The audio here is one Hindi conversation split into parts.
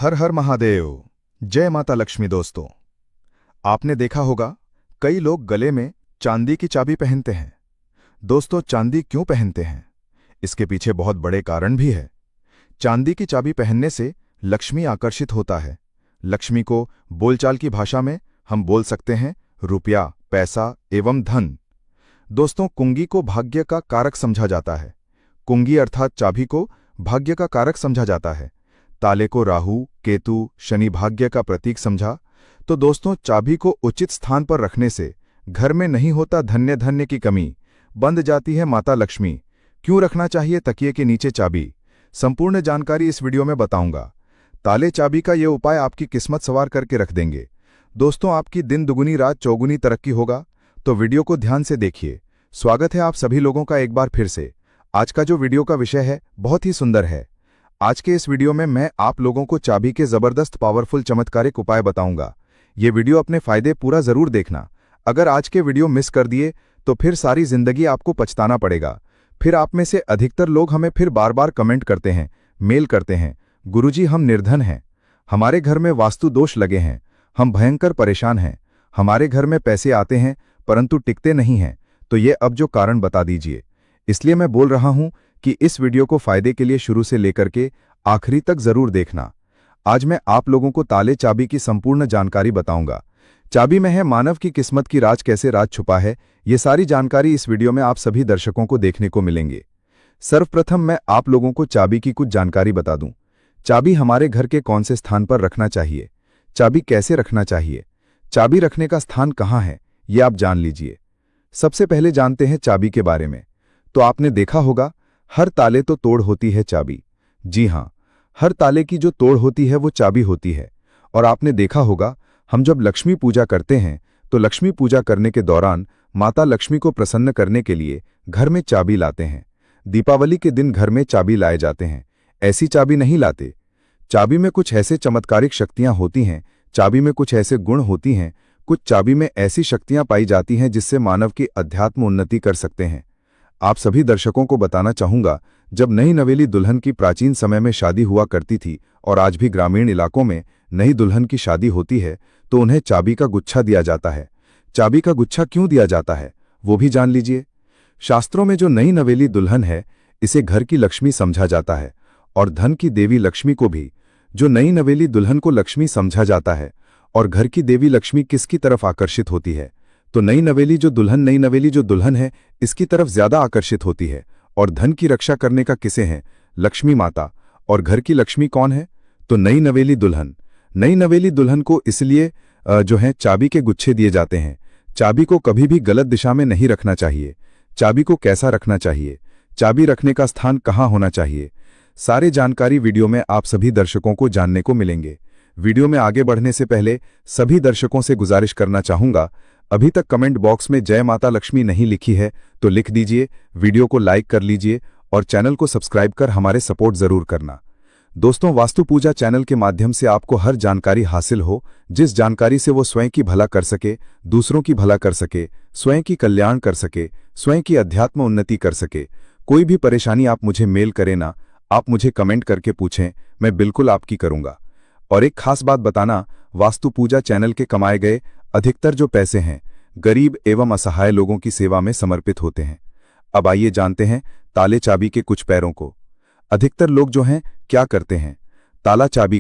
हर हर महादेव। जय माता लक्ष्मी। दोस्तों, आपने देखा होगा कई लोग गले में चांदी की चाबी पहनते हैं। दोस्तों, चांदी क्यों पहनते हैं? इसके पीछे बहुत बड़े कारण भी है। चांदी की चाबी पहनने से लक्ष्मी आकर्षित होता है। लक्ष्मी को बोलचाल की भाषा में हम बोल सकते हैं रुपया, पैसा एवं धन। दोस्तों, कुंगी को भाग्य का कारक समझा जाता है। कुंगी अर्थात चाबी को भाग्य का कारक समझा जाता है। ताले को राहु, केतु, शनि भाग्य का प्रतीक समझा। तो दोस्तों, चाबी को उचित स्थान पर रखने से घर में नहीं होता धन्य धन्य की कमी, बंद जाती है माता लक्ष्मी। क्यों रखना चाहिए तकिए के नीचे चाबी? संपूर्ण जानकारी इस वीडियो में बताऊंगा। ताले चाबी का ये उपाय आपकी किस्मत सवार करके रख देंगे। दोस्तों, आपकी दिन दुगुनी रात चौगुनी तरक्की होगा, तो वीडियो को ध्यान से देखिए। स्वागत है आप सभी लोगों का एक बार फिर से। आज का जो वीडियो का विषय है बहुत ही सुंदर है। आज के इस वीडियो में मैं आप लोगों को चाबी के जबरदस्त पावरफुल चमत्कारिक उपाय बताऊंगा। ये वीडियो अपने फायदे पूरा जरूर देखना। अगर आज के वीडियो मिस कर दिए तो फिर सारी जिंदगी आपको पछताना पड़ेगा। फिर आप में से अधिकतर लोग हमें फिर बार बार कमेंट करते हैं, मेल करते हैं, गुरुजी हम निर्धन हैं, हमारे घर में वास्तु दोष लगे हैं, हम भयंकर परेशान हैं, हमारे घर में पैसे आते हैं परंतु टिकते नहीं हैं। तो ये अब जो कारण बता दीजिए। इसलिए मैं बोल रहा हूं कि इस वीडियो को फायदे के लिए शुरू से लेकर के आखिरी तक जरूर देखना। आज मैं आप लोगों को ताले चाबी की संपूर्ण जानकारी बताऊंगा। चाबी में है मानव की किस्मत की राज, कैसे राज छुपा है, ये सारी जानकारी इस वीडियो में आप सभी दर्शकों को देखने को मिलेंगे। सर्वप्रथम मैं आप लोगों को चाबी की कुछ जानकारी बता दूं। चाबी हमारे घर के कौन से स्थान पर रखना चाहिए, चाबी कैसे रखना चाहिए, चाबी रखने का स्थान कहाँ है, ये आप जान लीजिए। सबसे पहले जानते हैं चाबी के बारे में। तो आपने देखा होगा हर ताले तो तोड़ होती है चाबी। जी हां, हर ताले की जो तोड़ होती है वो चाबी होती है। और आपने देखा होगा हम जब लक्ष्मी पूजा करते हैं तो लक्ष्मी पूजा करने के दौरान माता लक्ष्मी को प्रसन्न करने के लिए घर में चाबी लाते हैं। दीपावली के दिन घर में चाबी लाए जाते हैं, ऐसी चाबी नहीं लाते। चाबी में कुछ ऐसे चमत्कारिक शक्तियां होती हैं, चाबी में कुछ ऐसे गुण होती हैं, कुछ चाबी में ऐसी शक्तियां पाई जाती हैं जिससे मानव की अध्यात्म उन्नति कर सकते हैं। आप सभी दर्शकों को बताना चाहूंगा, जब नई नवेली दुल्हन की प्राचीन समय में शादी हुआ करती थी और आज भी ग्रामीण इलाकों में नई दुल्हन की शादी होती है तो उन्हें चाबी का गुच्छा दिया जाता है। चाबी का गुच्छा क्यों दिया जाता है वो भी जान लीजिए। शास्त्रों में जो नई नवेली दुल्हन है इसे घर की लक्ष्मी समझा जाता है और धन की देवी लक्ष्मी को भी। जो नई नवेली दुल्हन को लक्ष्मी समझा जाता है और घर की देवी लक्ष्मी किसकी तरफ आकर्षित होती है? तो नई नवेली जो दुल्हन है इसकी तरफ ज्यादा आकर्षित होती है। और धन की रक्षा करने का किसे है? लक्ष्मी माता। और घर की लक्ष्मी कौन है? तो नई नवेली दुल्हन। नई नवेली दुल्हन को इसलिए चाबी के गुच्छे दिए जाते हैं। चाबी को कभी भी गलत दिशा में नहीं रखना चाहिए। चाबी को कैसा रखना चाहिए, चाबी रखने का स्थान कहाँ होना चाहिए, सारे जानकारी वीडियो में आप सभी दर्शकों को जानने को मिलेंगे। वीडियो में आगे बढ़ने से पहले सभी दर्शकों से गुजारिश करना चाहूंगा, अभी तक कमेंट बॉक्स में जय माता लक्ष्मी नहीं लिखी है तो लिख दीजिए, वीडियो को लाइक कर लीजिए और चैनल को सब्सक्राइब कर हमारे सपोर्ट जरूर करना। दोस्तों, वास्तु पूजा चैनल के माध्यम से आपको हर जानकारी हासिल हो, जिस जानकारी से वो स्वयं की भला कर सके, दूसरों की भला कर सके, स्वयं की कल्याण कर सके, स्वयं की अध्यात्म उन्नति कर सके। कोई भी परेशानी आप मुझे मेल करें ना, आप मुझे कमेंट करके पूछें, मैं बिल्कुल आपकी करूंगा। और एक खास बात बताना, वास्तु पूजा चैनल के कमाए गए अधिकतर जो पैसे हैं गरीब एवं असहाय लोगों की सेवा में समर्पित होते हैं। अब आइए जानते हैं ताले चाबी के कुछ पैरों को। अधिकतर लोग जो हैं क्या करते हैं, ताला चाबी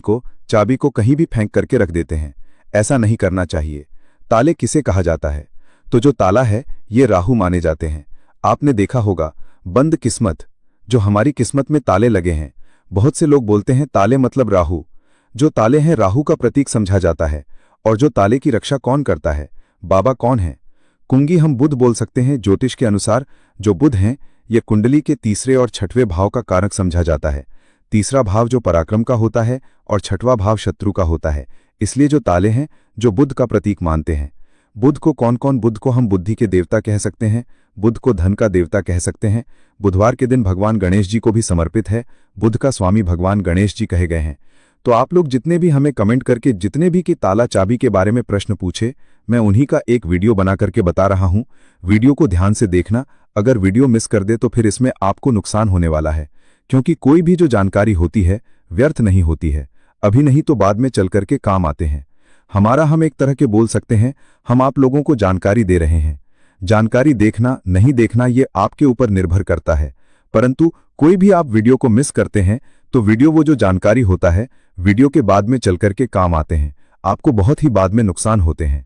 को कहीं भी फेंक करके रख देते हैं। ऐसा नहीं करना चाहिए। ताले किसे कहा जाता है? तो जो ताला है ये राहु माने जाते हैं। आपने देखा होगा बंद किस्मत, जो हमारी किस्मत में ताले लगे हैं। बहुत से लोग बोलते हैं ताले मतलब राहु। जो ताले हैं राहु का प्रतीक समझा जाता है। और जो ताले की रक्षा कौन करता है? बाबा कौन है? कुंगी हम बुध बोल सकते हैं। ज्योतिष के अनुसार जो बुध हैं ये कुंडली के तीसरे और छठवें भाव का कारक समझा जाता है। तीसरा भाव जो पराक्रम का होता है और छठवां भाव शत्रु का होता है। इसलिए जो ताले हैं जो बुध का प्रतीक मानते हैं। बुध को कौन कौन? बुध को हम बुद्धि के देवता कह सकते हैं, बुध को धन का देवता कह सकते हैं। बुधवार के दिन भगवान गणेश जी को भी समर्पित है। बुध का स्वामी भगवान गणेश जी कहे गए हैं। तो आप लोग जितने भी हमें कमेंट करके जितने भी कि ताला चाबी के बारे में प्रश्न पूछे, मैं उन्हीं का एक वीडियो बना करके बता रहा हूं। वीडियो को ध्यान से देखना। अगर वीडियो मिस कर दे तो फिर इसमें आपको नुकसान होने वाला है, क्योंकि कोई भी जो जानकारी होती है व्यर्थ नहीं होती है। अभी नहीं तो बाद में चल करके काम आते हैं। हमारा हम एक तरह के बोल सकते हैं, हम आप लोगों को जानकारी दे रहे हैं। जानकारी देखना नहीं देखना ये आपके ऊपर निर्भर करता है, परंतु कोई भी आप वीडियो को मिस करते हैं तो वीडियो वो जो जानकारी होता है वीडियो के बाद में चल करके काम आते हैं, आपको बहुत ही बाद में नुकसान होते हैं।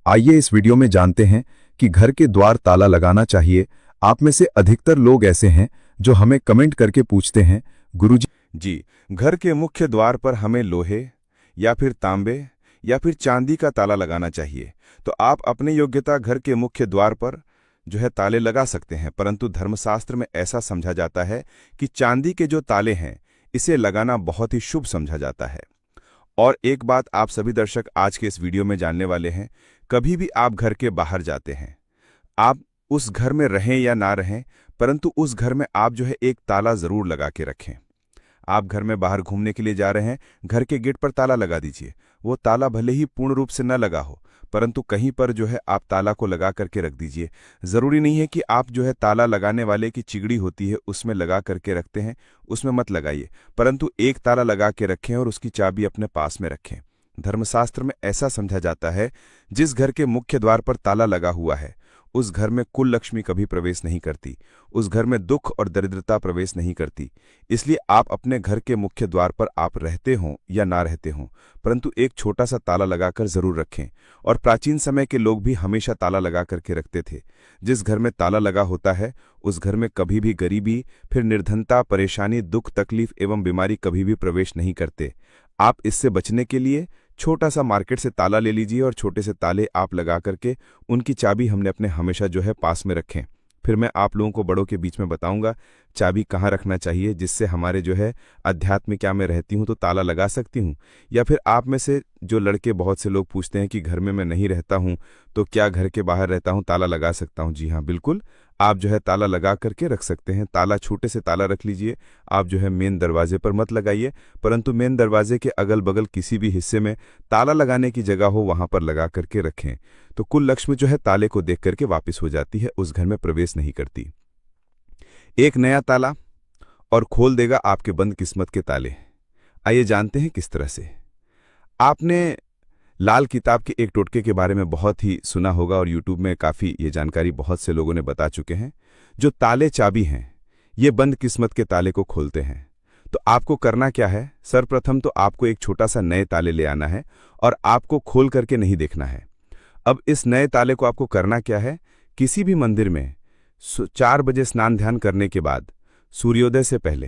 आइए इस वीडियो में जानते हैं कि घर के द्वार ताला लगाना चाहिए। आप में से अधिकतर लोग ऐसे हैं जो हमें कमेंट करके पूछते हैं, गुरुजी घर के मुख्य द्वार पर हमें लोहे या फिर तांबे या फिर चांदी का ताला लगाना चाहिए। तो आप अपनी योग्यता घर के मुख्य द्वार पर जो है ताले लगा सकते हैं, परंतु धर्मशास्त्र में ऐसा समझा जाता है कि चांदी के जो ताले हैं इसे लगाना बहुत ही शुभ समझा जाता है। और एक बात आप सभी दर्शक आज के इस वीडियो में जानने वाले हैं, कभी भी आप घर के बाहर जाते हैं, आप उस घर में रहें या ना रहें, परंतु उस घर में आप जो है एक ताला जरूर लगा के रखें। आप घर में बाहर घूमने के लिए जा रहे हैं, घर के गेट पर ताला लगा दीजिए। वो ताला भले ही पूर्ण रूप से न लगा हो, परंतु कहीं पर जो है आप ताला को लगा करके रख दीजिए। ज़रूरी नहीं है कि आप जो है ताला लगाने वाले की चिगड़ी होती है उसमें लगा करके रखते हैं, उसमें मत लगाइए, परंतु एक ताला लगा के रखें और उसकी चाबी अपने पास में रखें। धर्मशास्त्र में ऐसा समझा जाता है, जिस घर के मुख्य द्वार पर ताला लगा हुआ है उस घर में कुल लक्ष्मी कभी प्रवेश नहीं करती, उस घर में दुख और दरिद्रता प्रवेश नहीं करती। इसलिए आप अपने घर के मुख्य द्वार पर आप रहते हों या ना रहते हों, परंतु एक छोटा सा ताला लगाकर जरूर रखें। और प्राचीन समय के लोग भी हमेशा ताला लगा करके रखते थे। जिस घर में ताला लगा होता है उस घर में कभी भी गरीबी, फिर निर्धनता, परेशानी, दुख, तकलीफ एवं बीमारी कभी भी प्रवेश नहीं करते। आप इससे बचने के लिए छोटा सा मार्केट से ताला ले लीजिए और छोटे से ताले आप लगा करके उनकी चाबी हमने अपने हमेशा जो है पास में रखें। फिर मैं आप लोगों को बड़ों के बीच में बताऊंगा चाबी कहाँ रखना चाहिए, जिससे हमारे जो है अध्यात्म क्या मैं रहती हूँ तो ताला लगा सकती हूँ। या फिर आप में से जो लड़के बहुत से लोग पूछते हैं कि घर में मैं नहीं रहता हूँ तो क्या घर के बाहर रहता हूँ ताला लगा सकता हूँ। जी हाँ, बिल्कुल, आप जो है ताला लगा करके रख सकते हैं। ताला छोटे से ताला रख लीजिए। आप जो है मेन दरवाजे पर मत लगाइए, परंतु मेन दरवाजे के अगल बगल किसी भी हिस्से में ताला लगाने की जगह हो वहां पर लगा करके रखें। तो कुल लक्ष्मी जो है ताले को देख करके वापस हो जाती है, उस घर में प्रवेश नहीं करती। एक नया ताला और खोल देगा आपके बंद किस्मत के ताले। आइए जानते हैं किस तरह से। आपने लाल किताब के एक टोटके के बारे में बहुत ही सुना होगा और यूट्यूब में काफ़ी ये जानकारी बहुत से लोगों ने बता चुके हैं। जो ताले चाबी हैं ये बंद किस्मत के ताले को खोलते हैं। तो आपको करना क्या है, सर्वप्रथम तो आपको एक छोटा सा नए ताले ले आना है और आपको खोल करके नहीं देखना है। अब इस नए ताले को आपको करना क्या है, किसी भी मंदिर में 4 बजे स्नान ध्यान करने के बाद सूर्योदय से पहले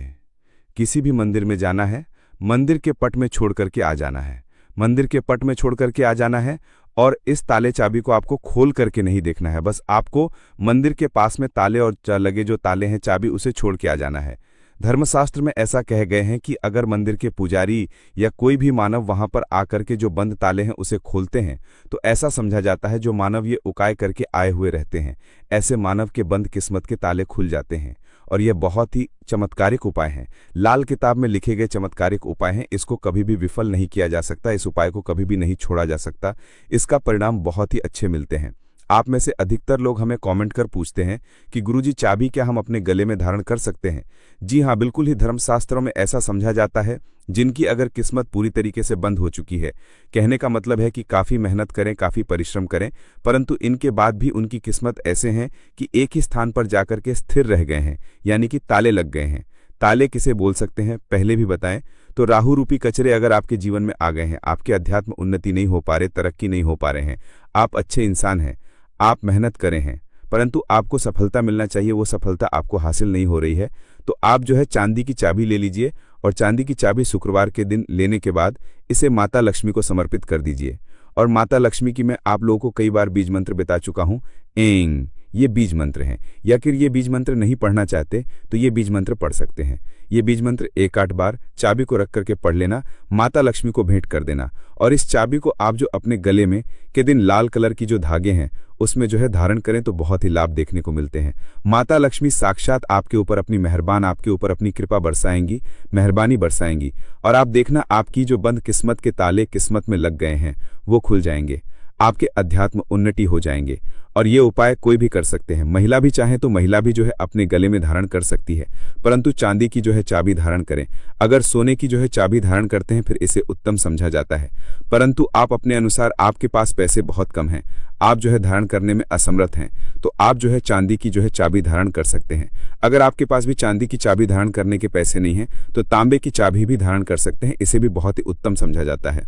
किसी भी मंदिर में जाना है, मंदिर के पट में छोड़ करके आ जाना है। मंदिर के पट में छोड़ करके आ जाना है और इस ताले चाबी को आपको खोल करके नहीं देखना है, बस आपको मंदिर के पास में ताले और लगे जो ताले हैं चाबी उसे छोड़ के आ जाना है। धर्मशास्त्र में ऐसा कहे गए हैं कि अगर मंदिर के पुजारी या कोई भी मानव वहां पर आकर के जो बंद ताले हैं उसे खोलते हैं तो ऐसा समझा जाता है जो मानव ये उकाय करके आए हुए रहते हैं, ऐसे मानव के बंद किस्मत के ताले खुल जाते हैं। और यह बहुत ही चमत्कारिक उपाय हैं। लाल किताब में लिखे गए चमत्कारिक उपाय हैं, इसको कभी भी विफल नहीं किया जा सकता, इस उपाय को कभी भी नहीं छोड़ा जा सकता। इसका परिणाम बहुत ही अच्छे मिलते हैं। आप में से अधिकतर लोग हमें कमेंट कर पूछते हैं कि गुरुजी चाबी क्या हम अपने गले में धारण कर सकते हैं। जी हाँ, बिल्कुल ही धर्मशास्त्रों में ऐसा समझा जाता है जिनकी अगर किस्मत पूरी तरीके से बंद हो चुकी है, कहने का मतलब है कि काफ़ी मेहनत करें, काफ़ी परिश्रम करें, परंतु इनके बाद भी उनकी किस्मत ऐसे हैं कि एक ही स्थान पर जाकर के स्थिर रह गए हैं, यानी कि ताले लग गए हैं। ताले किसे बोल सकते हैं पहले भी बताएं, तो राहु रूपी कचरे अगर आपके जीवन में आ गए हैं, आपके अध्यात्म उन्नति नहीं हो पा रहे, तरक्की नहीं हो पा रहे हैं, आप अच्छे इंसान हैं, आप मेहनत करें हैं, परंतु आपको सफलता मिलना चाहिए, वो सफलता आपको हासिल नहीं हो रही है, तो आप जो है चांदी की चाबी ले लीजिए और चांदी की चाबी शुक्रवार के दिन लेने के बाद इसे माता लक्ष्मी को समर्पित कर दीजिए। और माता लक्ष्मी की मैं आप लोगों को कई बार बीज मंत्र बता चुका हूँ, एंग, ये बीज मंत्र हैं। या फिर ये बीज मंत्र नहीं पढ़ना चाहते तो ये बीज मंत्र पढ़ सकते हैं। ये बीज मंत्र 1-8 बार चाबी को रख करके पढ़ लेना, माता लक्ष्मी को भेंट कर देना। और इस चाबी को आप जो अपने गले में के दिन लाल कलर की जो धागे हैं उसमें जो है धारण करें तो बहुत ही लाभ देखने को मिलते हैं। माता लक्ष्मी साक्षात आपके ऊपर अपनी मेहरबान, आपके ऊपर अपनी कृपा बरसाएंगी, मेहरबानी बरसाएंगी। और आप देखना आपकी जो बंद किस्मत के ताले किस्मत में लग गए हैं वो खुल जाएंगे, आपके अध्यात्म उन्नति हो जाएंगे और ये उपाय कोई भी कर सकते हैं। महिला भी चाहे तो महिला भी जो है अपने गले में धारण कर सकती है, परंतु चांदी की जो है चाबी धारण करें। अगर सोने की जो है चाबी धारण करते हैं फिर इसे उत्तम समझा जाता है, परंतु आप अपने अनुसार, आपके पास पैसे बहुत कम हैं, आप जो है धारण करने में असमर्थ हैं, तो आप जो है चांदी की जो है चाबी धारण कर सकते हैं। अगर आपके पास भी चांदी की चाबी धारण करने के पैसे नहीं हैं तो तांबे की चाबी भी धारण कर सकते हैं, इसे भी बहुत ही उत्तम समझा जाता है।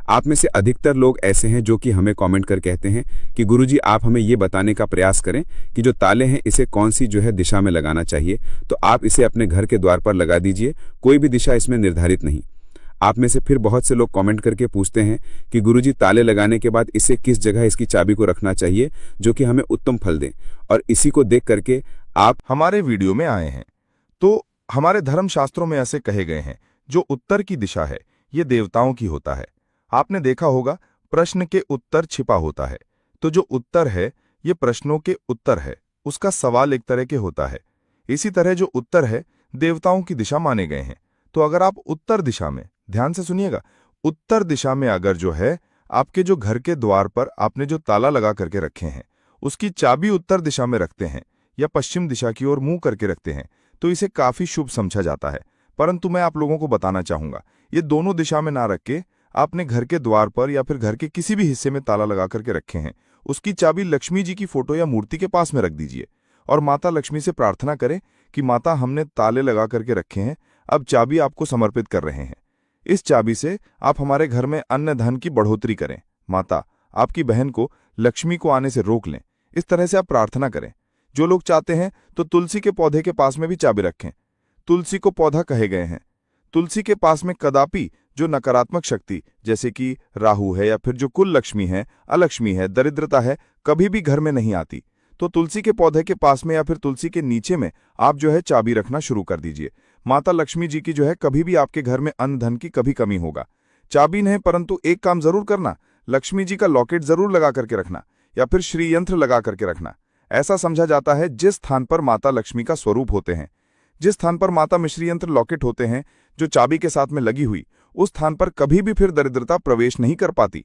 आप में से अधिकतर लोग ऐसे हैं जो कि हमें कमेंट कर कहते हैं कि गुरुजी आप हमें ये बताने का प्रयास करें कि जो ताले हैं इसे कौन सी जो है दिशा में लगाना चाहिए। तो आप इसे अपने घर के द्वार पर लगा दीजिए, कोई भी दिशा इसमें निर्धारित नहीं। आप में से फिर बहुत से लोग कमेंट करके पूछते हैं कि गुरुजी ताले लगाने के बाद इसे किस जगह इसकी चाबी को रखना चाहिए जो कि हमें उत्तम फल दें, और इसी को देख करके आप हमारे वीडियो में आए हैं। तो हमारे धर्मशास्त्रों में ऐसे कहे गए हैं, जो उत्तर की दिशा है ये देवताओं की होता है। आपने देखा होगा प्रश्न के उत्तर छिपा होता है, तो जो उत्तर है ये प्रश्नों के उत्तर है, उसका सवाल एक तरह के होता है। इसी तरह जो उत्तर है देवताओं की दिशा माने गए हैं। तो अगर आप उत्तर दिशा में, ध्यान से सुनिएगा, उत्तर दिशा में अगर जो है आपके जो घर के द्वार पर आपने जो ताला लगा करके रखे हैं उसकी चाबी उत्तर दिशा में रखते हैं या पश्चिम दिशा की ओर मुंह करके रखते हैं, तो इसे काफी शुभ समझा जाता है। परंतु मैं आप लोगों को बताना चाहूंगा, ये दोनों दिशा में ना रख के आपने घर के द्वार पर या फिर घर के किसी भी हिस्से में ताला लगा करके रखे हैं, उसकी चाबी लक्ष्मी जी की फोटो या मूर्ति के पास में रख दीजिए और माता लक्ष्मी से प्रार्थना करें कि माता हमने ताले लगा करके रखे हैं, अब चाबी आपको समर्पित कर रहे हैं। इस चाबी से आप हमारे घर में अन्न धन की बढ़ोतरी करें। माता आपकी बहन को लक्ष्मी को आने से रोक लें। इस तरह से आप प्रार्थना करें। जो लोग चाहते हैं तो तुलसी के पौधे के पास में भी चाबी रखें। तुलसी को पौधा कहे गए हैं। तुलसी के पास में कदापि जो नकारात्मक शक्ति जैसे कि राहु है या फिर जो कुल लक्ष्मी है, अलक्ष्मी है, दरिद्रता है, कभी भी घर में नहीं आती। तो तुलसी के पौधे के पास में या फिर तुलसी के नीचे में आप जो है चाबी रखना शुरू कर दीजिए। माता लक्ष्मी जी की जो है कभी भी आपके घर में अन्न धन की कभी कमी होगा। चाबी नहीं, परंतु एक काम जरूर करना, लक्ष्मी जी का लॉकेट जरूर लगा करके रखना या फिर श्री यंत्र लगा करके रखना। ऐसा समझा जाता है जिस स्थान पर माता लक्ष्मी का स्वरूप होते हैं, जिस स्थान पर माता मिश्री यंत्र लॉकेट होते हैं जो चाबी के साथ में लगी हुई, उस स्थान पर कभी भी फिर दरिद्रता प्रवेश नहीं कर पाती।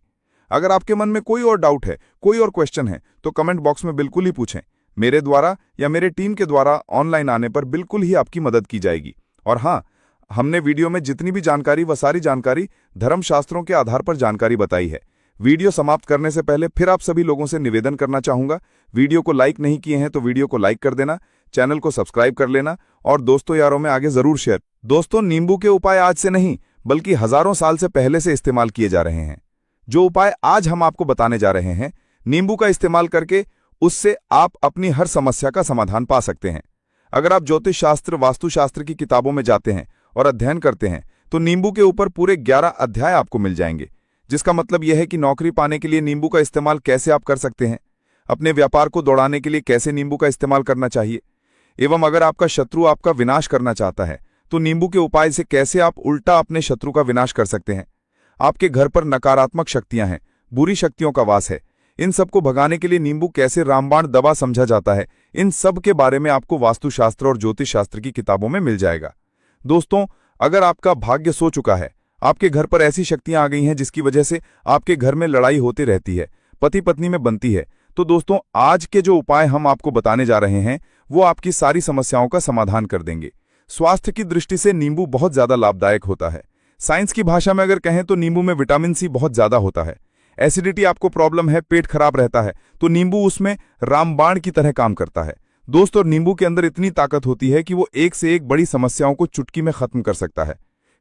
अगर आपके मन में कोई और डाउट है, कोई और क्वेश्चन है, तो कमेंट बॉक्स में बिल्कुल ही पूछें। मेरे द्वारा या मेरे टीम के द्वारा ऑनलाइन आने पर बिल्कुल ही आपकी मदद की जाएगी। और हाँ, हमने वीडियो में जितनी भी जानकारी व सारी जानकारी धर्मशास्त्रों के आधार पर जानकारी बताई है। वीडियो समाप्त करने से पहले फिर आप सभी लोगों से निवेदन करना चाहूंगा, वीडियो को लाइक नहीं किए हैं तो वीडियो को लाइक कर देना, चैनल को सब्सक्राइब कर लेना और दोस्तों यारों में आगे जरूर शेयर। दोस्तों, नींबू के उपाय आज से नहीं बल्कि हजारों साल से पहले से इस्तेमाल किए जा रहे हैं। जो उपाय आज हम आपको बताने जा रहे हैं, नींबू का इस्तेमाल करके उससे आप अपनी हर समस्या का समाधान पा सकते हैं। अगर आप ज्योतिष शास्त्र, वास्तुशास्त्र की किताबों में जाते हैं और अध्ययन करते हैं तो नींबू के ऊपर पूरे 11 अध्याय आपको मिल जाएंगे, जिसका मतलब यह है कि नौकरी पाने के लिए नींबू का इस्तेमाल कैसे आप कर सकते हैं, अपने व्यापार को दौड़ाने के लिए कैसे नींबू का इस्तेमाल करना चाहिए, एवं अगर आपका शत्रु आपका विनाश करना चाहता है तो नींबू के उपाय से कैसे आप उल्टा अपने शत्रु का विनाश कर सकते हैं। आपके घर पर नकारात्मक शक्तियां हैं, बुरी शक्तियों का वास है, इन सब को भगाने के लिए नींबू कैसे रामबाण दवा समझा जाता है, इन सब के बारे में आपको वास्तुशास्त्र और ज्योतिष शास्त्र की किताबों में मिल जाएगा। दोस्तों, अगर आपका भाग्य सो चुका है, आपके घर पर ऐसी शक्तियां आ गई हैं जिसकी वजह से आपके घर में लड़ाई होती रहती है, पति पत्नी में बनती है, तो दोस्तों आज के जो उपाय हम आपको बताने जा रहे हैं वो आपकी सारी समस्याओं का समाधान कर देंगे। स्वास्थ्य की दृष्टि से नींबू बहुत ज्यादा लाभदायक होता है। साइंस की भाषा में अगर कहें तो नींबू में विटामिन सी बहुत ज्यादा होता है। एसिडिटी आपको प्रॉब्लम है, पेट खराब रहता है, तो नींबू उसमें रामबाण की तरह काम करता है। दोस्तों, नींबू के अंदर इतनी ताकत होती है कि वो एक से एक बड़ी समस्याओं को चुटकी में खत्म कर सकता है,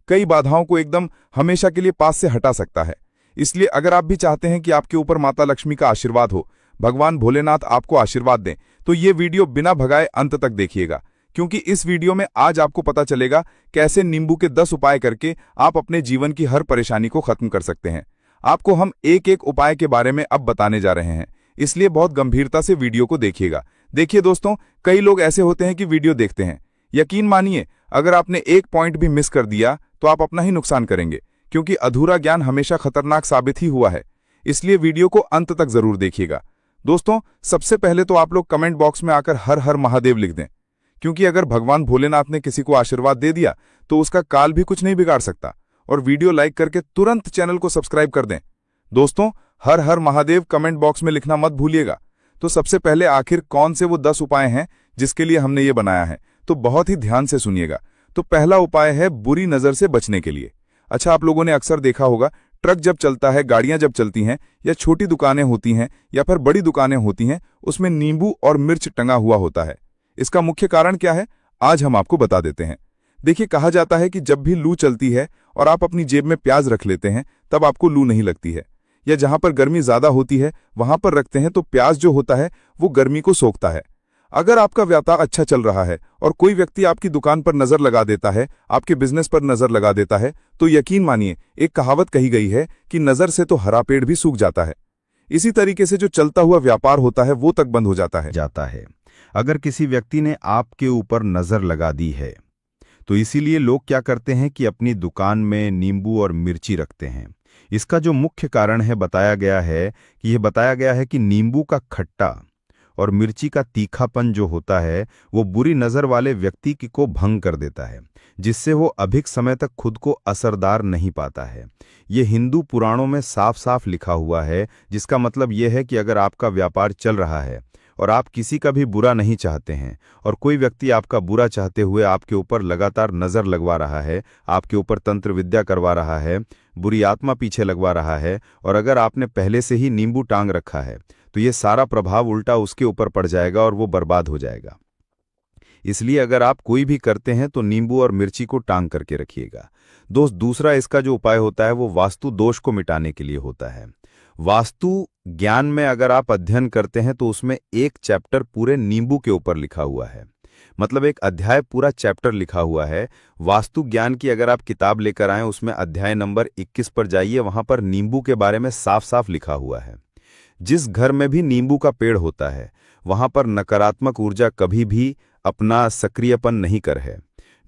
कई बाधाओं को एकदम हमेशा के लिए पास से हटा सकता है। इसलिए अगर आप भी चाहते हैं कि आपके ऊपर माता लक्ष्मी का आशीर्वाद हो, भगवान भोलेनाथ आपको आशीर्वाद दें, तो ये वीडियो बिना भगाए अंत तक देखिएगा, क्योंकि इस वीडियो में आज आपको पता चलेगा कैसे नींबू के 10 उपाय करके आप अपने जीवन की हर परेशानी को खत्म कर सकते हैं। आपको हम एक एक उपाय के बारे में अब बताने जा रहे हैं, इसलिए बहुत गंभीरता से वीडियो को देखिएगा। देखिए दोस्तों, कई लोग ऐसे होते हैं कि वीडियो देखते हैं, यकीन मानिए अगर आपने एक पॉइंट भी मिस कर दिया तो आप अपना ही नुकसान करेंगे, क्योंकि अधूरा ज्ञान हमेशा खतरनाक साबित ही हुआ है। इसलिए वीडियो को अंत तक जरूर देखिएगा। दोस्तों, सबसे पहले तो आप लोग कमेंट बॉक्स में आकर हर हर महादेव लिख दें, क्योंकि अगर भगवान भोलेनाथ ने किसी को आशीर्वाद दे दिया तो उसका काल भी कुछ नहीं बिगाड़ सकता। और वीडियो लाइक करके तुरंत चैनल को सब्सक्राइब कर दें। दोस्तों, हर हर महादेव कमेंट बॉक्स में लिखना मत भूलिएगा। तो तो सबसे पहले आखिर कौन से वो 10 उपाय हैं जिसके लिए हमने ये बनाया है, तो बहुत ही ध्यान से सुनिएगा। तो पहला उपाय है बुरी नज़र से बचने के लिए। अच्छा, आप लोगों ने अक्सर देखा होगा, ट्रक जब चलता है, गाड़ियां जब चलती हैं, या छोटी दुकानें होती हैं या फिर बड़ी दुकानें होती हैं, उसमें नींबू और मिर्च टंगा हुआ होता है। इसका मुख्य कारण क्या है, आज हम आपको बता देते हैं। देखिए, कहा जाता है कि जब भी लू चलती है और आप अपनी जेब में प्याज रख लेते हैं, तब आपको लू नहीं लगती है। या जहां पर गर्मी ज्यादा होती है वहां पर रखते हैं तो प्याज जो होता है वो गर्मी को सोखता है। अगर आपका व्यापार अच्छा चल रहा है और कोई व्यक्ति आपकी दुकान पर नजर लगा देता है, आपके बिजनेस पर नजर लगा देता है, तो यकीन मानिए, एक कहावत कही गई है कि नजर से तो हरा पेड़ भी सूख जाता है। इसी तरीके से जो चलता हुआ व्यापार होता है वो तक बंद हो जाता है। अगर किसी व्यक्ति ने आपके ऊपर नजर लगा दी है, तो इसीलिए लोग क्या करते हैं कि अपनी दुकान में नींबू और मिर्ची रखते हैं। इसका जो मुख्य कारण है बताया गया है कि नींबू का खट्टा और मिर्ची का तीखापन जो होता है वो बुरी नज़र वाले व्यक्ति को भंग कर देता है, जिससे वो अधिक समय तक खुद को असरदार नहीं पाता है। ये हिंदू पुराणों में साफ साफ लिखा हुआ है, जिसका मतलब ये है कि अगर आपका व्यापार चल रहा है और आप किसी का भी बुरा नहीं चाहते हैं और कोई व्यक्ति आपका बुरा चाहते हुए आपके ऊपर लगातार नज़र लगवा रहा है, आपके ऊपर तंत्र विद्या करवा रहा है, बुरी आत्मा पीछे लगवा रहा है, और अगर आपने पहले से ही नींबू टांग रखा है, तो ये सारा प्रभाव उल्टा उसके ऊपर पड़ जाएगा और वो बर्बाद हो जाएगा। इसलिए अगर आप कोई भी करते हैं तो नींबू और मिर्ची को टांग करके रखिएगा। दोस्त, दूसरा इसका जो उपाय होता है वो वास्तु दोष को मिटाने के लिए होता है। वास्तु ज्ञान में अगर आप अध्ययन करते हैं तो उसमें एक चैप्टर पूरे नींबू के ऊपर लिखा हुआ है, मतलब एक अध्याय पूरा चैप्टर लिखा हुआ है। वास्तु ज्ञान की अगर आप किताब लेकर आएं, उसमें अध्याय नंबर 21 पर जाइए, वहां पर नींबू के बारे में साफ साफ लिखा हुआ है। जिस घर में भी नींबू का पेड़ होता है वहां पर नकारात्मक ऊर्जा कभी भी अपना सक्रियपन नहीं कर है।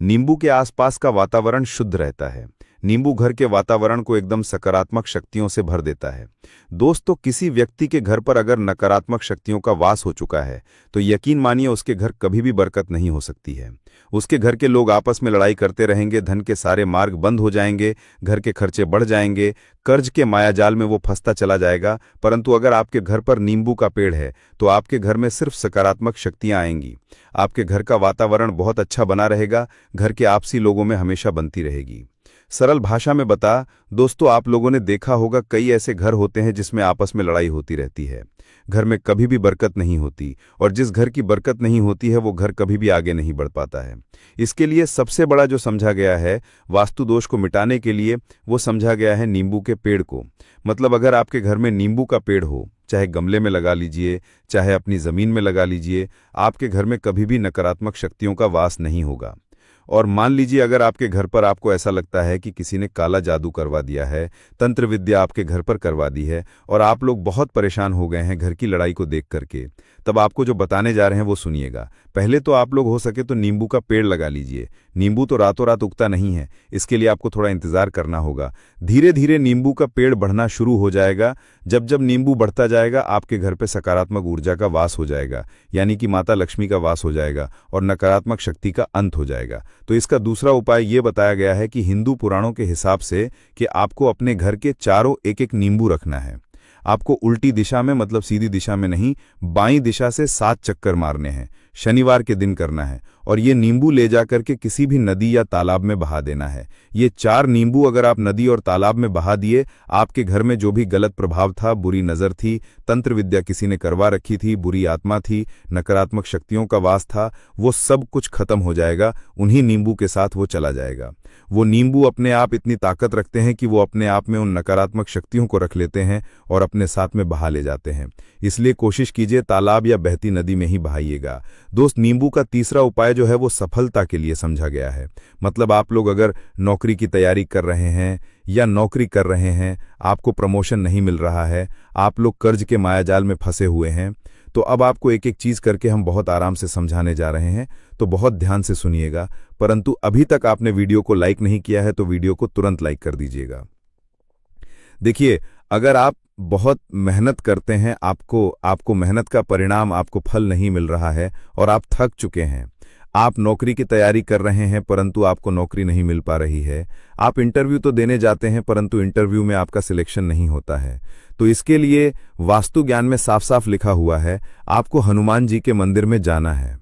नींबू के आसपास का वातावरण शुद्ध रहता है। नींबू घर के वातावरण को एकदम सकारात्मक शक्तियों से भर देता है। दोस्तों, किसी व्यक्ति के घर पर अगर नकारात्मक शक्तियों का वास हो चुका है तो यकीन मानिए उसके घर कभी भी बरकत नहीं हो सकती है। उसके घर के लोग आपस में लड़ाई करते रहेंगे, धन के सारे मार्ग बंद हो जाएंगे, घर के खर्चे बढ़ जाएंगे, कर्ज के मायाजाल में वो फंसता चला जाएगा। परंतु अगर आपके घर पर नींबू का पेड़ है तो आपके घर में सिर्फ सकारात्मक शक्तियां आएंगी। आपके घर का वातावरण बहुत अच्छा बना रहेगा, घर के आपसी लोगों में हमेशा बनती रहेगी। सरल भाषा में बता दोस्तों, आप लोगों ने देखा होगा कई ऐसे घर होते हैं जिसमें आपस में लड़ाई होती रहती है। घर में कभी भी बरकत नहीं होती, और जिस घर की बरकत नहीं होती है वो घर कभी भी आगे नहीं बढ़ पाता है। इसके लिए सबसे बड़ा जो समझा गया है वास्तु दोष को मिटाने के लिए, वो समझा गया है नींबू के पेड़ को। मतलब अगर आपके घर में नींबू का पेड़ हो, चाहे गमले में लगा लीजिए, चाहे अपनी जमीन में लगा लीजिए, आपके घर में कभी भी नकारात्मक शक्तियों का वास नहीं होगा। और मान लीजिए अगर आपके घर पर आपको ऐसा लगता है कि किसी ने काला जादू करवा दिया है, तंत्र विद्या आपके घर पर करवा दी है और आप लोग बहुत परेशान हो गए हैं घर की लड़ाई को देख करके, तब आपको जो बताने जा रहे हैं वो सुनिएगा। पहले तो आप लोग हो सके तो नींबू का पेड़ लगा लीजिए। नींबू तो रातों रात उगता नहीं है, इसके लिए आपको थोड़ा इंतजार करना होगा। धीरे धीरे नींबू का पेड़ बढ़ना शुरू हो जाएगा। जब जब नींबू बढ़ता जाएगा आपके घर पे सकारात्मक ऊर्जा का वास हो जाएगा, यानी कि माता लक्ष्मी का वास हो जाएगा और नकारात्मक शक्ति का अंत हो जाएगा। तो इसका दूसरा उपाय ये बताया गया है कि हिंदू पुराणों के हिसाब से कि आपको अपने घर के चारों एक एक नींबू रखना है। आपको उल्टी दिशा में, मतलब सीधी दिशा में नहीं, बाईं दिशा से 7 चक्कर मारने हैं। शनिवार के दिन करना है और ये नींबू ले जाकर के किसी भी नदी या तालाब में बहा देना है। ये 4 नींबू अगर आप नदी और तालाब में बहा दिए, आपके घर में जो भी गलत प्रभाव था, बुरी नज़र थी, तंत्र विद्या किसी ने करवा रखी थी, बुरी आत्मा थी, नकारात्मक शक्तियों का वास था, वो सब कुछ खत्म हो जाएगा। उन्हीं नींबू के साथ वो चला जाएगा। वो नींबू अपने आप इतनी ताकत रखते हैं कि वो अपने आप में उन नकारात्मक शक्तियों को रख लेते हैं और अपने साथ में बहा ले जाते हैं। इसलिए कोशिश कीजिए तालाब या बहती नदी में ही बहाइएगा। दोस्त, नींबू का तीसरा उपाय जो है वो सफलता के लिए समझा गया है। मतलब आप लोग अगर नौकरी की तैयारी कर रहे हैं या नौकरी कर रहे हैं, आपको प्रमोशन नहीं मिल रहा है, आप लोग कर्ज के मायाजाल में फंसे हुए हैं, तो अब आपको एक एक चीज करके हम बहुत आराम से समझाने जा रहे हैं, तो बहुत ध्यान से सुनिएगा। परंतु अभी तक आपने वीडियो को लाइक नहीं किया है तो वीडियो को तुरंत लाइक कर दीजिएगा। देखिए, अगर आप बहुत मेहनत करते हैं, आपको मेहनत का परिणाम, आपको फल नहीं मिल रहा है और आप थक चुके हैं, आप नौकरी की तैयारी कर रहे हैं परंतु आपको नौकरी नहीं मिल पा रही है। आप इंटरव्यू तो देने जाते हैं परंतु इंटरव्यू में आपका सिलेक्शन नहीं होता है। तो इसके लिए वास्तु ज्ञान में साफ साफ लिखा हुआ है, आपको हनुमान जी के मंदिर में जाना है।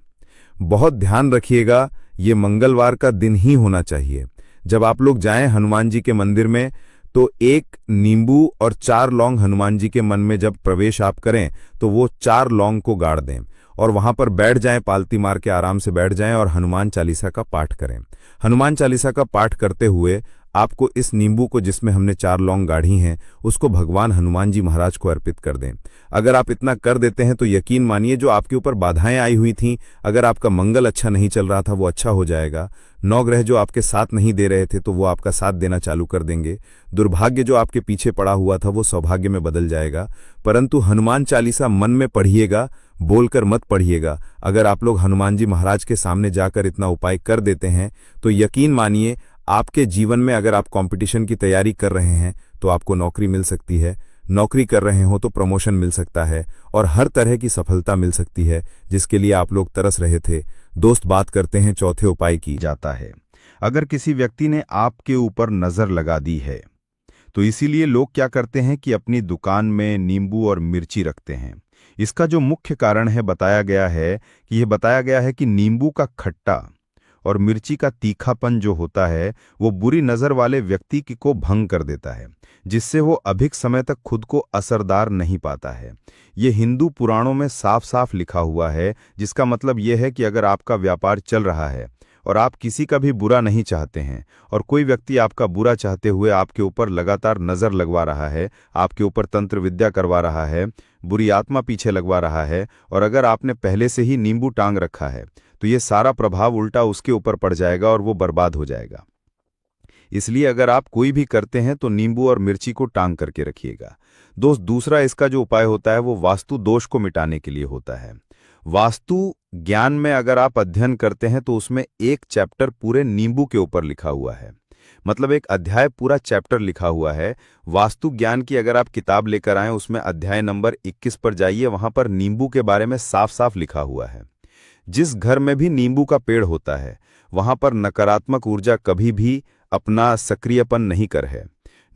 बहुत ध्यान रखिएगा, ये मंगलवार का दिन ही होना चाहिए। जब आप लोग जाएं हनुमान जी के मंदिर में तो 1 नींबू और 4 लौंग हनुमान जी के मन में जब प्रवेश आप करें तो वो 4 लौंग को गाड़ दें और वहां पर बैठ जाएं, पालती मार के आराम से बैठ जाएं और हनुमान चालीसा का पाठ करें। हनुमान चालीसा का पाठ करते हुए आपको इस नींबू को, जिसमें हमने 4 लौंग गाढ़ी हैं, उसको भगवान हनुमान जी महाराज को अर्पित कर दें। अगर आप इतना कर देते हैं तो यकीन मानिए जो आपके ऊपर बाधाएं आई हुई थीं, अगर आपका मंगल अच्छा नहीं चल रहा था वो अच्छा हो जाएगा। 9 ग्रह जो आपके साथ नहीं दे रहे थे तो वो आपका साथ देना चालू कर देंगे। दुर्भाग्य जो आपके पीछे पड़ा हुआ था वो सौभाग्य में बदल जाएगा। परंतु हनुमान चालीसा मन में पढ़िएगा, बोलकर मत पढ़िएगा। अगर आप लोग हनुमान जी महाराज के सामने जाकर इतना उपाय कर देते हैं तो यकीन मानिए आपके जीवन में, अगर आप कंपटीशन की तैयारी कर रहे हैं तो आपको नौकरी मिल सकती है, नौकरी कर रहे हो तो प्रमोशन मिल सकता है और हर तरह की सफलता मिल सकती है जिसके लिए आप लोग तरस रहे थे। दोस्त, बात करते हैं चौथे उपाय की। जाता है अगर किसी व्यक्ति ने आपके ऊपर नजर लगा दी है तो इसीलिए लोग क्या करते हैं कि अपनी दुकान में नींबू और मिर्ची रखते हैं। इसका जो मुख्य कारण है बताया गया है कि नींबू का खट्टा और मिर्ची का तीखापन जो होता है वो बुरी नजर वाले व्यक्ति को भंग कर देता है, जिससे वो अधिक समय तक खुद को असरदार नहीं पाता है। ये हिंदू पुराणों में साफ साफ लिखा हुआ है, जिसका मतलब ये है कि अगर आपका व्यापार चल रहा है और आप किसी का भी बुरा नहीं चाहते हैं और कोई व्यक्ति आपका बुरा चाहते हुए आपके ऊपर लगातार नजर लगवा रहा है, आपके ऊपर तंत्र विद्या करवा रहा है, बुरी आत्मा पीछे लगवा रहा है, और अगर आपने पहले से ही नींबू टांग रखा है तो ये सारा प्रभाव उल्टा उसके ऊपर पड़ जाएगा और वो बर्बाद हो जाएगा। इसलिए अगर आप कोई भी करते हैं तो नींबू और मिर्ची को टांग करके रखिएगा। दोस्त, दूसरा इसका जो उपाय होता है वो वास्तु दोष को मिटाने के लिए होता है। वास्तु ज्ञान में अगर आप अध्ययन करते हैं तो उसमें एक चैप्टर पूरे नींबू के ऊपर लिखा हुआ है, मतलब एक अध्याय पूरा चैप्टर लिखा हुआ है। वास्तु ज्ञान की अगर आप किताब लेकर आएं उसमें अध्याय नंबर 21 पर जाइए, वहां पर नींबू के बारे में साफ साफ लिखा हुआ है। जिस घर में भी नींबू का पेड़ होता है वहां पर नकारात्मक ऊर्जा कभी भी अपना सक्रियपन नहीं कर है।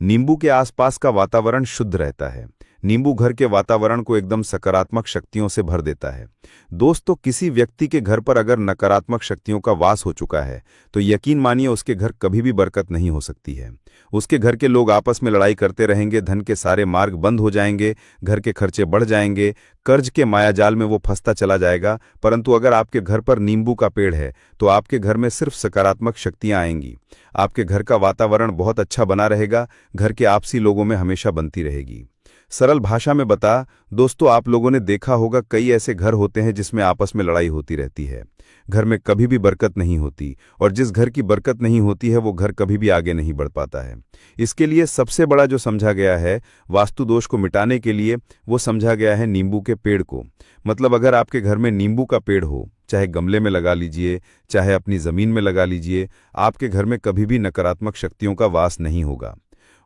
नींबू के आसपास का वातावरण शुद्ध रहता है। नींबू घर के वातावरण को एकदम सकारात्मक शक्तियों से भर देता है। दोस्तों, किसी व्यक्ति के घर पर अगर नकारात्मक शक्तियों का वास हो चुका है तो यकीन मानिए उसके घर कभी भी बरकत नहीं हो सकती है। उसके घर के लोग आपस में लड़ाई करते रहेंगे, धन के सारे मार्ग बंद हो जाएंगे, घर के खर्चे बढ़ जाएंगे, कर्ज के मायाजाल में वो फंसता चला जाएगा। परंतु अगर आपके घर पर नींबू का पेड़ है तो आपके घर में सिर्फ सकारात्मक शक्तियां आएंगी। आपके घर का वातावरण बहुत अच्छा बना रहेगा, घर के आपसी लोगों में हमेशा बनती रहेगी। सरल भाषा में बता दोस्तों, आप लोगों ने देखा होगा कई ऐसे घर होते हैं जिसमें आपस में लड़ाई होती रहती है। घर में कभी भी बरकत नहीं होती और जिस घर की बरकत नहीं होती है वो घर कभी भी आगे नहीं बढ़ पाता है। इसके लिए सबसे बड़ा जो समझा गया है वास्तु दोष को मिटाने के लिए, वो समझा गया है नींबू के पेड़ को। मतलब अगर आपके घर में नींबू का पेड़ हो, चाहे गमले में लगा लीजिए, चाहे अपनी जमीन में लगा लीजिए, आपके घर में कभी भी नकारात्मक शक्तियों का वास नहीं होगा।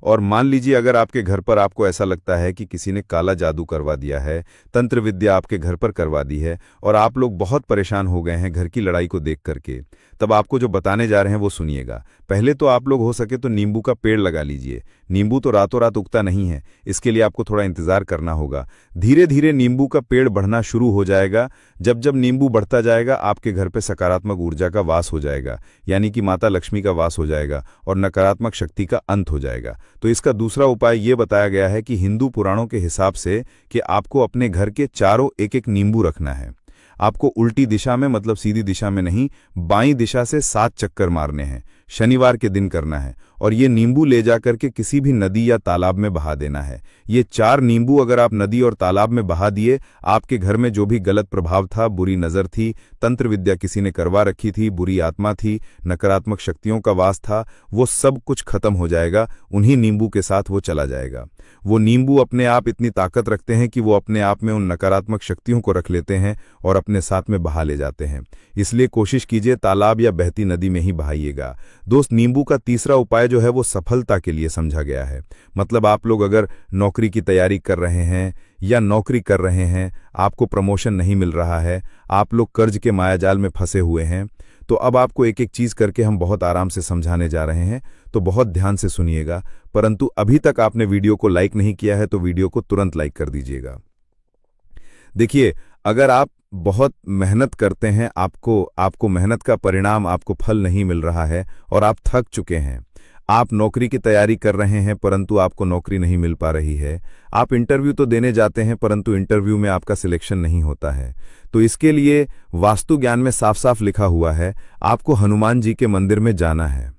और मान लीजिए अगर आपके घर पर आपको ऐसा लगता है कि किसी ने काला जादू करवा दिया है, तंत्र विद्या आपके घर पर करवा दी है और आप लोग बहुत परेशान हो गए हैं घर की लड़ाई को देख करके, तब आपको जो बताने जा रहे हैं वो सुनिएगा। पहले तो आप लोग हो सके तो नींबू का पेड़ लगा लीजिए। नींबू तो रातों रात उगता नहीं है, इसके लिए आपको थोड़ा इंतजार करना होगा। धीरे धीरे नींबू का पेड़ बढ़ना शुरू हो जाएगा। जब जब नींबू बढ़ता जाएगा आपके घर पे सकारात्मक ऊर्जा का वास हो जाएगा, यानी कि माता लक्ष्मी का वास हो जाएगा और नकारात्मक शक्ति का अंत हो जाएगा। तो इसका दूसरा उपाय ये बताया गया है कि हिंदू पुराणों के हिसाब से कि आपको अपने घर के चारों एक एक नींबू रखना है। आपको उल्टी दिशा में, मतलब सीधी दिशा में नहीं, बाईं दिशा से 7 चक्कर मारने हैं। शनिवार के दिन करना है और ये नींबू ले जाकर के किसी भी नदी या तालाब में बहा देना है। ये 4 नींबू अगर आप नदी और तालाब में बहा दिए, आपके घर में जो भी गलत प्रभाव था, बुरी नजर थी, तंत्र विद्या किसी ने करवा रखी थी, बुरी आत्मा थी, नकारात्मक शक्तियों का वास था, वो सब कुछ खत्म हो जाएगा। उन्हीं नींबू के साथ वो चला जाएगा। वो नींबू अपने आप इतनी ताकत रखते हैं कि वो अपने आप में उन नकारात्मक शक्तियों को रख लेते हैं और अपने साथ में बहा ले जाते हैं। इसलिए कोशिश कीजिए तालाब या बहती नदी में ही बहाइएगा। दोस्त, नींबू का तीसरा उपाय जो है वो सफलता के लिए समझा गया है। मतलब आप लोग अगर नौकरी की तैयारी कर रहे हैं या नौकरी कर रहे हैं, आपको प्रमोशन नहीं मिल रहा है, आप लोग कर्ज के मायाजाल में फंसे हुए हैं, तो अब आपको एक एक चीज़ करके हम बहुत आराम से समझाने जा रहे हैं, तो बहुत ध्यान से सुनिएगा। परंतु अभी तक आपने वीडियो को लाइक नहीं किया है तो वीडियो को तुरंत लाइक कर दीजिएगा। देखिए, अगर आप बहुत मेहनत करते हैं, आपको मेहनत का परिणाम, आपको फल नहीं मिल रहा है और आप थक चुके हैं, आप नौकरी की तैयारी कर रहे हैं परंतु आपको नौकरी नहीं मिल पा रही है, आप इंटरव्यू तो देने जाते हैं परंतु इंटरव्यू में आपका सिलेक्शन नहीं होता है, तो इसके लिए वास्तु ज्ञान में साफ साफ लिखा हुआ है आपको हनुमान जी के मंदिर में जाना है।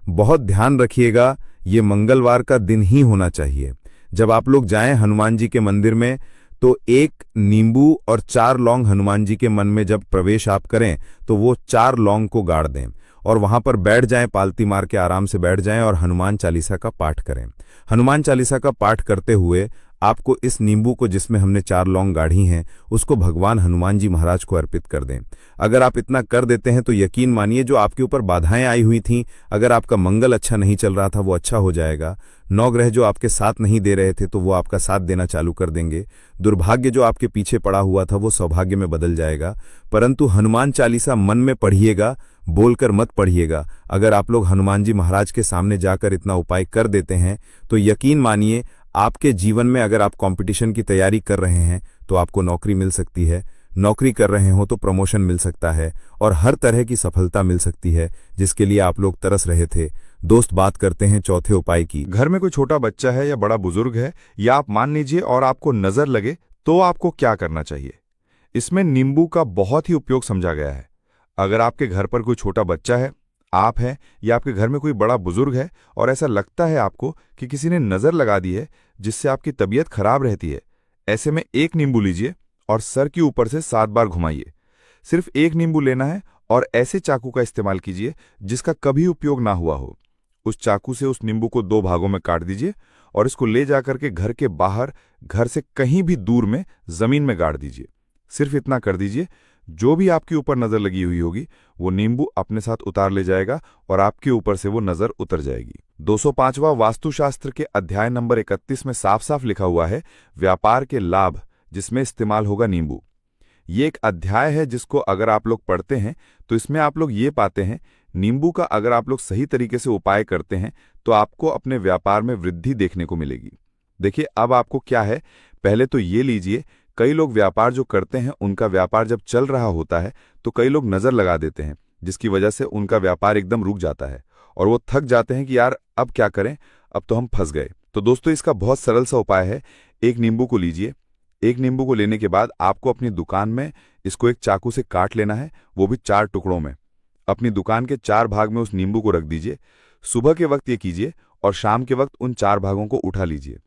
बहुत ध्यान रखिएगा, ये मंगलवार का दिन ही होना चाहिए। जब आप लोग जाएं हनुमान जी के मंदिर में तो 1 नींबू और 4 लौंग हनुमान जी के मन में जब प्रवेश आप करें तो वो 4 लौंग को गाड़ दें और वहां पर बैठ जाएं, पालती मार के आराम से बैठ जाएं और हनुमान चालीसा का पाठ करें। हनुमान चालीसा का पाठ करते हुए आपको इस नींबू को, जिसमें हमने 4 लौंग गाढ़ी हैं, उसको भगवान हनुमान जी महाराज को अर्पित कर दें। अगर आप इतना कर देते हैं तो यकीन मानिए जो आपके ऊपर बाधाएं आई हुई थीं, अगर आपका मंगल अच्छा नहीं चल रहा था वो अच्छा हो जाएगा, 9 ग्रह जो आपके साथ नहीं दे रहे थे तो वो आपका साथ देना चालू कर देंगे, दुर्भाग्य जो आपके पीछे पड़ा हुआ था वो सौभाग्य में बदल जाएगा। परंतु हनुमान चालीसा मन में पढ़िएगा, बोलकर मत पढ़िएगा। अगर आप लोग हनुमान जी महाराज के सामने जाकर इतना उपाय कर देते हैं तो यकीन मानिए आपके जीवन में, अगर आप कंपटीशन की तैयारी कर रहे हैं तो आपको नौकरी मिल सकती है, नौकरी कर रहे हो तो प्रमोशन मिल सकता है और हर तरह की सफलता मिल सकती है जिसके लिए आप लोग तरस रहे थे। दोस्त, बात करते हैं चौथे उपाय की। घर में कोई छोटा बच्चा है या बड़ा बुजुर्ग है या आप मान लीजिए और आपको नजर लगे तो आपको क्या करना चाहिए। इसमें नींबू का बहुत ही उपयोग समझा गया है। अगर आपके घर पर कोई छोटा बच्चा है, आप हैं या आपके घर में कोई बड़ा बुजुर्ग है और ऐसा लगता है आपको कि किसी ने नजर लगा दी है जिससे आपकी तबीयत खराब रहती है, ऐसे में 1 नींबू लीजिए और सर के ऊपर से 7 बार घुमाइए। सिर्फ 1 नींबू लेना है और ऐसे चाकू का इस्तेमाल कीजिए जिसका कभी उपयोग ना हुआ हो। उस चाकू से उस नींबू को 2 भागों में काट दीजिए और इसको ले जाकर के घर के बाहर, घर से कहीं भी दूर में जमीन में गाड़ दीजिए। सिर्फ इतना कर दीजिए, जो भी आपके ऊपर नजर लगी हुई होगी वो नींबू अपने साथ उतार ले जाएगा और आपके ऊपर से वो नजर उतर जाएगी। 205वां वास्तुशास्त्र के अध्याय नंबर 31 में साफ साफ लिखा हुआ है व्यापार के लाभ, जिसमें इस्तेमाल होगा नींबू। ये एक अध्याय है जिसको अगर आप लोग पढ़ते हैं तो इसमें आप लोग ये पाते हैं, नींबू का अगर आप लोग सही तरीके से उपाय करते हैं तो आपको अपने व्यापार में वृद्धि देखने को मिलेगी। देखिए, अब आपको क्या है, पहले तो ये लीजिए, कई लोग व्यापार जो करते हैं उनका व्यापार जब चल रहा होता है तो कई लोग नजर लगा देते हैं जिसकी वजह से उनका व्यापार एकदम रुक जाता है और वो थक जाते हैं कि यार अब क्या करें, अब तो हम फंस गए। तो दोस्तों, इसका बहुत सरल सा उपाय है। 1 नींबू को लीजिए। 1 नींबू को लेने के बाद आपको अपनी दुकान में इसको एक चाकू से काट लेना है, वो भी 4 टुकड़ों में। अपनी दुकान के 4 भाग में उस नींबू को रख दीजिए। सुबह के वक्त ये कीजिए और शाम के वक्त उन 4 भागों को उठा लीजिए।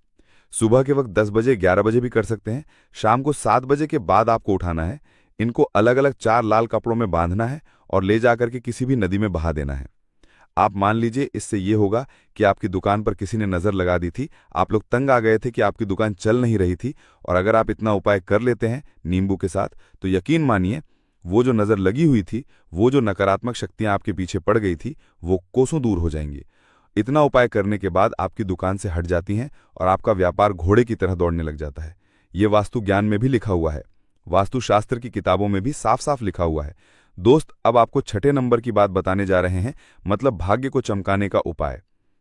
सुबह के वक्त 10 बजे, 11 बजे भी कर सकते हैं। शाम को 7 बजे के बाद आपको उठाना है। इनको अलग अलग 4 लाल कपड़ों में बांधना है और ले जाकर के किसी भी नदी में बहा देना है। आप मान लीजिए इससे ये होगा कि आपकी दुकान पर किसी ने नजर लगा दी थी, आप लोग तंग आ गए थे कि आपकी दुकान चल नहीं रही थी, और अगर आप इतना उपाय कर लेते हैं नींबू के साथ तो यकीन मानिए वो जो नजर लगी हुई थी, वो जो नकारात्मक शक्तियां आपके पीछे पड़ गई थी, वो कोसों दूर हो जाएंगी। इतना उपाय करने के बाद आपकी दुकान से हट जाती हैं और आपका व्यापार घोड़े की तरह दौड़ने लग जाता है। ये वास्तु ज्ञान में भी लिखा हुआ है, वास्तुशास्त्र की किताबों में भी साफ साफ लिखा हुआ है। दोस्त, अब आपको 6ठे नंबर की बात बताने जा रहे हैं, मतलब भाग्य को चमकाने का उपाय।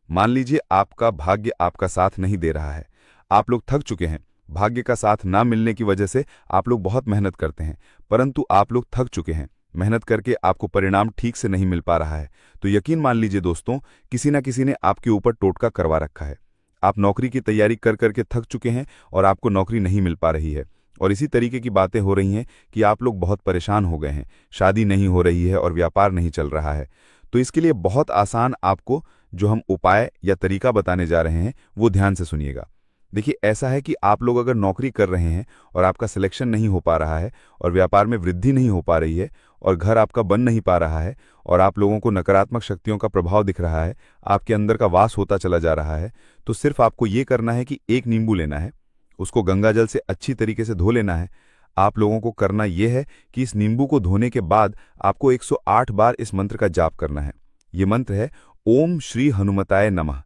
मान लीजिए आपका भाग्य आपका साथ नहीं दे रहा है, आप लोग थक चुके हैं, भाग्य का साथ ना मिलने की वजह से आप लोग बहुत मेहनत करते हैं परंतु आप लोग थक चुके हैं, मेहनत करके आपको परिणाम ठीक से नहीं मिल पा रहा है, तो यकीन मान लीजिए दोस्तों, किसी ना किसी ने आपके ऊपर टोटका करवा रखा है। आप नौकरी की तैयारी कर करके थक चुके हैं और आपको नौकरी नहीं मिल पा रही है, और इसी तरीके की बातें हो रही हैं कि आप लोग बहुत परेशान हो गए हैं, शादी नहीं हो रही है और व्यापार नहीं चल रहा है। तो इसके लिए बहुत आसान आपको जो हम उपाय या तरीका बताने जा रहे हैं वो ध्यान से सुनिएगा। देखिए, ऐसा है कि आप लोग अगर नौकरी कर रहे हैं और आपका सिलेक्शन नहीं हो पा रहा है और व्यापार में वृद्धि नहीं हो पा रही है और घर आपका बन नहीं पा रहा है और आप लोगों को नकारात्मक शक्तियों का प्रभाव दिख रहा है, आपके अंदर का वास होता चला जा रहा है, तो सिर्फ आपको ये करना है कि 1 नींबू लेना है, उसको गंगाजल से अच्छी तरीके से धो लेना है। आप लोगों को करना यह है कि इस नींबू को धोने के बाद आपको 108 बार इस मंत्र का जाप करना है। ये मंत्र है ओम श्री हनुमताय नमः।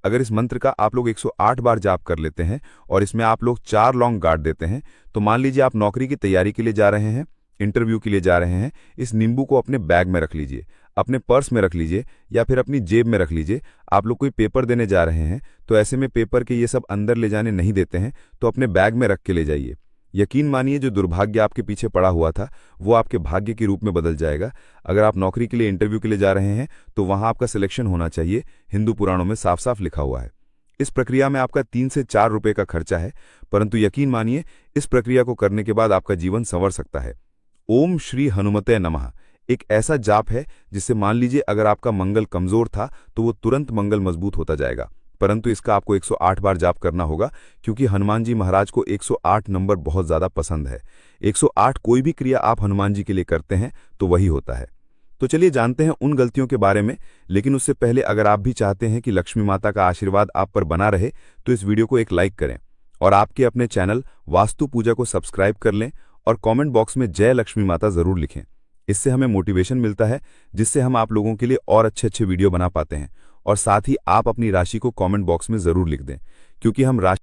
अगर इस मंत्र का आप लोग 108 बार जाप कर लेते हैं और इसमें आप लोग 4 लौंग गाड़ देते हैं, तो मान लीजिए आप नौकरी की तैयारी के लिए जा रहे हैं, इंटरव्यू के लिए जा रहे हैं, इस नींबू को अपने बैग में रख लीजिए, अपने पर्स में रख लीजिए या फिर अपनी जेब में रख लीजिए। आप लोग कोई पेपर देने जा रहे हैं तो ऐसे में पेपर के ये सब अंदर ले जाने नहीं देते हैं, तो अपने बैग में रख के ले जाइए। यकीन मानिए जो दुर्भाग्य आपके पीछे पड़ा हुआ था वो आपके भाग्य के रूप में बदल जाएगा। अगर आप नौकरी के लिए इंटरव्यू के लिए जा रहे हैं तो वहां आपका सिलेक्शन होना चाहिए, हिंदू पुराणों में साफ साफ लिखा हुआ है। इस प्रक्रिया में आपका 3 से 4 रुपए का खर्चा है, परंतु यकीन मानिए इस प्रक्रिया को करने के बाद आपका जीवन संवर सकता है। ओम श्री हनुमते नमः एक ऐसा जाप है जिससे मान लीजिए अगर आपका मंगल कमजोर था तो वो तुरंत मंगल मजबूत होता जाएगा, परंतु इसका आपको 108 बार जाप करना होगा, क्योंकि हनुमान जी महाराज को 108 नंबर बहुत ज्यादा पसंद है। 108 कोई भी क्रिया आप हनुमान जी के लिए करते हैं तो वही होता है। तो चलिए जानते हैं उन गलतियों के बारे में, लेकिन उससे पहले अगर आप भी चाहते हैं कि लक्ष्मी माता का आशीर्वाद आप पर बना रहे तो इस वीडियो को एक लाइक करें और आपके अपने चैनल वास्तु पूजा को सब्सक्राइब कर लें और कमेंट बॉक्स में जय लक्ष्मी माता जरूर लिखें। इससे हमें मोटिवेशन मिलता है, जिससे हम आप लोगों के लिए और अच्छे वीडियो बना पाते हैं। और साथ ही आप अपनी राशि को कमेंट बॉक्स में जरूर लिख दें, क्योंकि हम राशि